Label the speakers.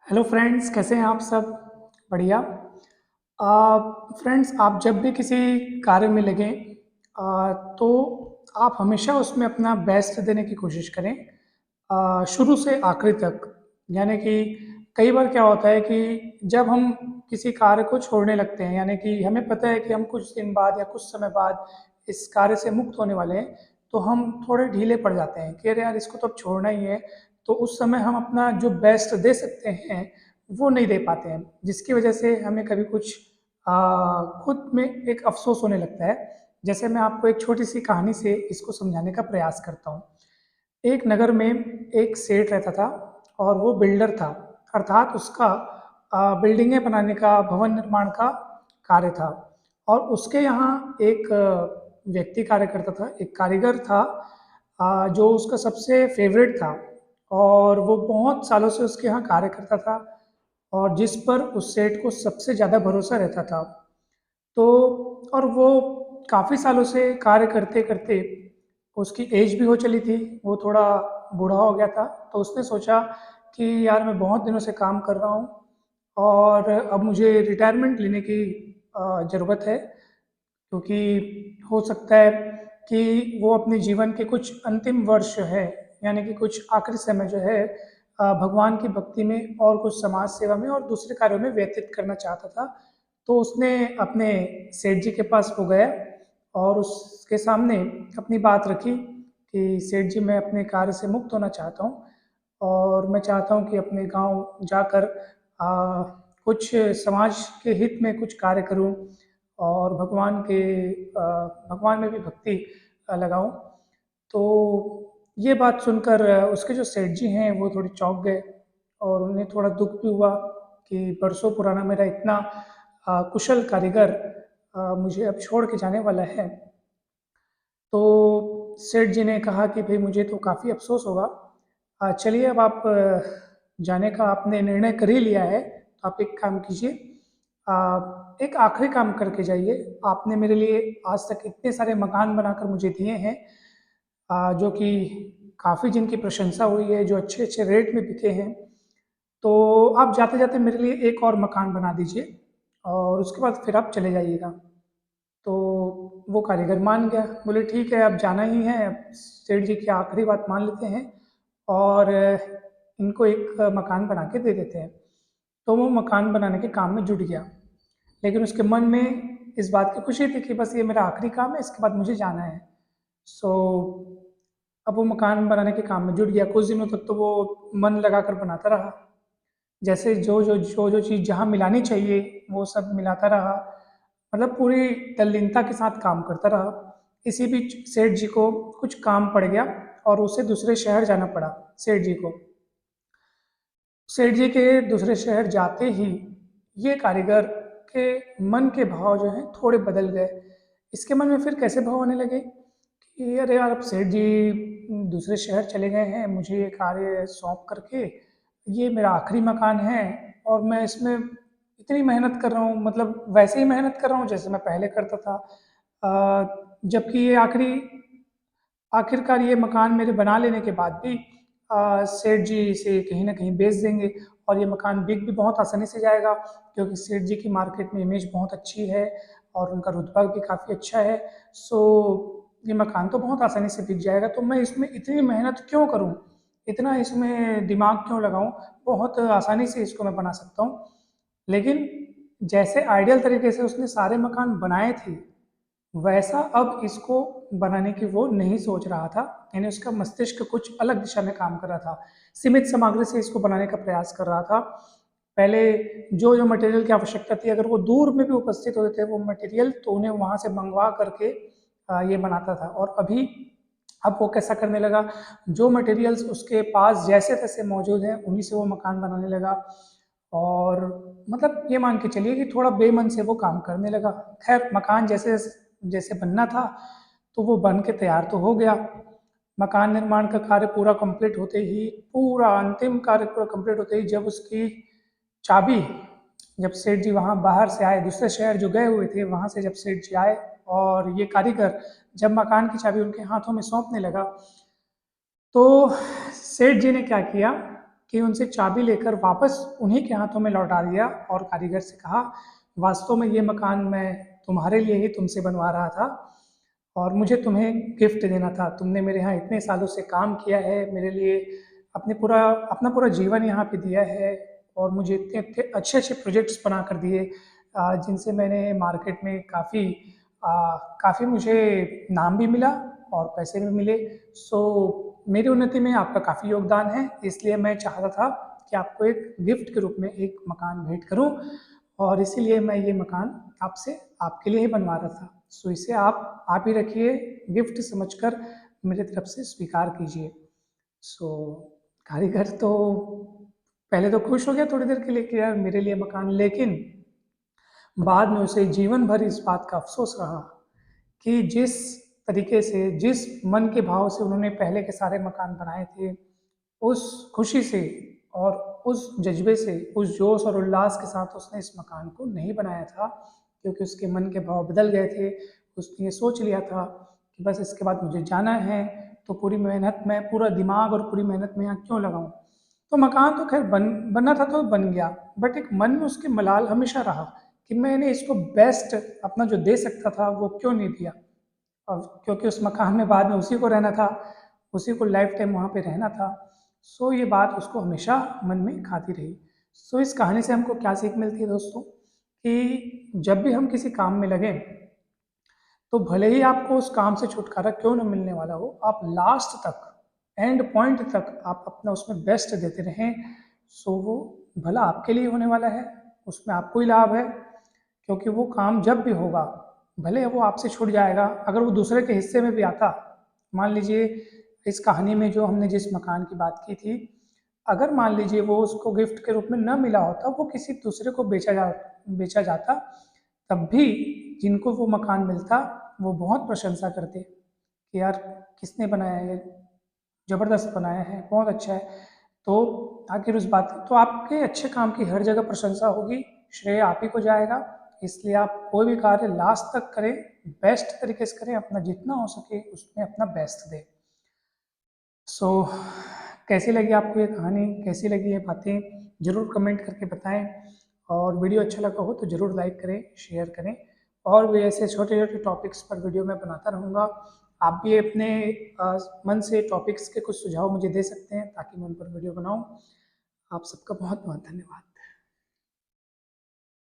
Speaker 1: Hello friends, कैसे हैं आप सब? बढ़िया। फ्रेंड्स, आप जब भी किसी कार्य में लगें तो आप हमेशा उसमें अपना बेस्ट देने की कोशिश करें, शुरू से आखिरी तक। यानी कि कई बार क्या होता है कि जब हम किसी कार्य को छोड़ने लगते हैं, यानी कि हमें पता है कि हम कुछ दिन बाद या कुछ समय बाद इस कार्य से मुक्त होने वाले हैं, तो हम थोड़े ढीले पड़ जाते हैं कि अरे यार, इसको तो अब छोड़ना ही है। तो उस समय हम अपना जो बेस्ट दे सकते हैं वो नहीं दे पाते हैं, जिसकी वजह से हमें कभी कुछ खुद में एक अफसोस होने लगता है। जैसे मैं आपको एक छोटी सी कहानी से इसको समझाने का प्रयास करता हूँ। एक नगर में एक सेठ रहता था और वो बिल्डर था, अर्थात उसका बिल्डिंगें बनाने का, भवन निर्माण का कार्य था। और उसके यहाँ एक व्यक्ति कार्य करता था, एक कारीगर था, जो उसका सबसे फेवरेट था। और वो बहुत सालों से उसके यहाँ कार्य करता था और जिस पर उस सेठ को सबसे ज़्यादा भरोसा रहता था। तो और वो काफ़ी सालों से कार्य करते करते उसकी एज भी हो चली थी, वो थोड़ा बूढ़ा हो गया था। तो उसने सोचा कि यार, मैं बहुत दिनों से काम कर रहा हूँ और अब मुझे रिटायरमेंट लेने की ज़रूरत है, क्योंकि हो सकता है कि वो अपने जीवन के कुछ अंतिम वर्ष है, यानी कि कुछ आखिरी समय जो है भगवान की भक्ति में और कुछ समाज सेवा में और दूसरे कार्यों में व्यतीत करना चाहता था। तो उसने अपने सेठ जी के पास वो गया और उसके सामने अपनी बात रखी कि सेठ जी, मैं अपने कार्य से मुक्त होना चाहता हूँ और मैं चाहता हूँ कि अपने गांव जाकर कुछ समाज के हित में कुछ कार्य करूँ और भगवान में भी भक्ति लगाऊं। तो ये बात सुनकर उसके जो सेठ जी हैं वो थोड़े चौंक गए और उन्हें थोड़ा दुख भी हुआ कि बरसों पुराना मेरा इतना कुशल कारीगर मुझे अब छोड़ के जाने वाला है। तो सेठ जी ने कहा कि भाई, मुझे तो काफ़ी अफसोस होगा। चलिए, अब आप जाने का आपने निर्णय कर ही लिया है, तो आप एक काम कीजिए, एक आखिरी काम करके जाइए। आपने मेरे लिए आज तक इतने सारे मकान बनाकर मुझे दिए हैं, जो कि काफ़ी जिनकी प्रशंसा हुई है, जो अच्छे अच्छे रेट में बिके हैं। तो आप जाते जाते मेरे लिए एक और मकान बना दीजिए और उसके बाद फिर आप चले जाइएगा। तो वो कारीगर मान गया, बोले ठीक है, अब जाना ही है, अब सेठ जी की आखिरी बात मान लेते हैं और इनको एक मकान बना के दे देते हैं। तो वो मकान बनाने के काम में जुट गया, लेकिन उसके मन में इस बात की खुशी थी कि बस ये मेरा आखिरी काम है, इसके बाद मुझे जाना है। सो अब वो मकान बनाने के काम में जुट गया। कुछ दिनों तक तो वो मन लगाकर बनाता रहा, जैसे जो चीज़ जहाँ मिलानी चाहिए वो सब मिलाता रहा, मतलब पूरी तल्लीनता के साथ काम करता रहा। इसी बीच सेठ जी को कुछ काम पड़ गया और उसे दूसरे शहर जाना पड़ा। सेठ जी को सेठ जी के दूसरे शहर जाते ही ये कारीगर के मन के भाव जो हैं थोड़े बदल गए। इसके मन में फिर कैसे भाव आने लगे कि अरे यार, अब सेठ जी दूसरे शहर चले गए हैं मुझे ये कार्य सौंप करके। ये मेरा आखिरी मकान है और मैं इसमें इतनी मेहनत कर रहा हूँ, मतलब वैसे ही मेहनत कर रहा हूँ जैसे मैं पहले करता था। जबकि ये आखिरकार ये मकान मेरे बना लेने के बाद भी सेठ जी इसे कहीं ना कहीं बेच देंगे और ये मकान बिक भी बहुत आसानी से जाएगा, क्योंकि सेठ जी की मार्केट में इमेज बहुत अच्छी है और उनका रुतबा भी काफ़ी अच्छा है। सो ये मकान तो बहुत आसानी से बिक जाएगा, तो मैं इसमें इतनी मेहनत क्यों करूं, इतना इसमें दिमाग क्यों लगाऊं, बहुत आसानी से इसको मैं बना सकता हूं। लेकिन जैसे आइडियल तरीके से उसने सारे मकान बनाए थे, वैसा अब इसको बनाने की वो नहीं सोच रहा था। यानी उसका मस्तिष्क कुछ अलग दिशा में काम कर रहा था, सीमित सामग्री से इसको बनाने का प्रयास कर रहा था। पहले जो जो मटेरियल की आवश्यकता थी, अगर वो दूर में भी उपस्थित होते थे वो मटेरियल, तो उन्हें वहाँ से मंगवा करके ये बनाता था। और अभी अब वो कैसा करने लगा, जो मटेरियल्स उसके पास जैसे तैसे मौजूद हैं उन्हीं से वो मकान बनाने लगा। और मतलब ये मान के चलिए कि थोड़ा बेमन से वो काम करने लगा। खैर, मकान जैसे जैसे बनना था तो वो बन के तैयार तो हो गया। मकान निर्माण का कार्य पूरा कंप्लीट होते ही, पूरा अंतिम कार्य पूरा कंप्लीट होते ही, जब उसकी चाबी, जब सेठ जी वहाँ बाहर से आए, दूसरे शहर जो गए हुए थे वहाँ से जब सेठ जी आए और ये कारीगर जब मकान की चाबी उनके हाथों में सौंपने लगा, तो सेठ जी ने क्या किया, कि उनसे चाबी लेकर वापस उन्हीं के हाथों में लौटा दिया और कारीगर से कहा, वास्तव में ये मकान मैं तुम्हारे लिए ही तुमसे बनवा रहा था और मुझे तुम्हें गिफ्ट देना था। तुमने मेरे यहाँ इतने सालों से काम किया है, मेरे लिए अपना पूरा जीवन यहाँ पे दिया है और मुझे इतने इतने अच्छे अच्छे प्रोजेक्ट्स बना कर दिए, जिनसे मैंने मार्केट में काफ़ी मुझे नाम भी मिला और पैसे भी मिले। सो मेरी उन्नति में आपका काफ़ी योगदान है, इसलिए मैं चाहता था कि आपको एक गिफ्ट के रूप में एक मकान भेंट करूं और इसीलिए मैं ये मकान आपसे आपके लिए ही बनवा रहा था। सो इसे आप ही रखिए, गिफ्ट समझकर मेरी तरफ से स्वीकार कीजिए। सो कारीगर तो पहले तो खुश हो गया थोड़ी देर के लिए कि यार मेरे लिए मकान, लेकिन बाद में उसे जीवन भर इस बात का अफसोस रहा कि जिस तरीके से, जिस मन के भाव से उन्होंने पहले के सारे मकान बनाए थे, उस खुशी से और उस जज्बे से, उस जोश और उल्लास के साथ उसने इस मकान को नहीं बनाया था, क्योंकि उसके मन के भाव बदल गए थे। उसने ये सोच लिया था कि बस इसके बाद मुझे जाना है, तो पूरी मेहनत में, पूरा दिमाग और पूरी मेहनत में यहाँ क्यों लगाऊं। तो मकान तो खैर बनना था तो बन गया, बट एक मन में उसके मलाल हमेशा रहा कि मैंने इसको बेस्ट अपना जो दे सकता था वो क्यों नहीं दिया। और क्योंकि उस मकान में बाद में उसी को रहना था, उसी को लाइफ टाइम वहाँ पे रहना था। सो ये बात उसको हमेशा मन में खाती रही। सो इस कहानी से हमको क्या सीख मिलती है दोस्तों, कि जब भी हम किसी काम में लगें, तो भले ही आपको उस काम से छुटकारा क्यों न मिलने वाला हो, आप लास्ट तक, एंड पॉइंट तक आप अपना उसमें बेस्ट देते रहें। सो वो भला आपके लिए होने वाला है, उसमें आपको ही लाभ है, क्योंकि वो काम जब भी होगा, भले वो आपसे छूट जाएगा, अगर वो दूसरे के हिस्से में भी आता, मान लीजिए इस कहानी में जो हमने जिस मकान की बात की थी, अगर मान लीजिए वो उसको गिफ्ट के रूप में न मिला होता, वो किसी दूसरे को बेचा जाता, तब भी जिनको वो मकान मिलता वो बहुत प्रशंसा करते कि यार किसने बनाया है, ज़बरदस्त बनाया है, बहुत अच्छा है। तो आखिर उस बात, तो आपके अच्छे काम की हर जगह प्रशंसा होगी, श्रेय आप ही को जाएगा। इसलिए आप कोई भी कार्य लास्ट तक करें, बेस्ट तरीके से करें, अपना जितना हो सके उसमें अपना बेस्ट दें। सो कैसी लगी आपको ये कहानी, कैसी लगी ये बातें, ज़रूर कमेंट करके बताएं। और वीडियो अच्छा लगा हो तो ज़रूर लाइक करें, शेयर करें। और भी ऐसे छोटे छोटे टॉपिक्स पर वीडियो मैं बनाता रहूँगा। आप भी अपने मन से टॉपिक्स के कुछ सुझाव मुझे दे सकते हैं ताकि मैं उन पर वीडियो बनाऊँ। आप सबका बहुत बहुत धन्यवाद।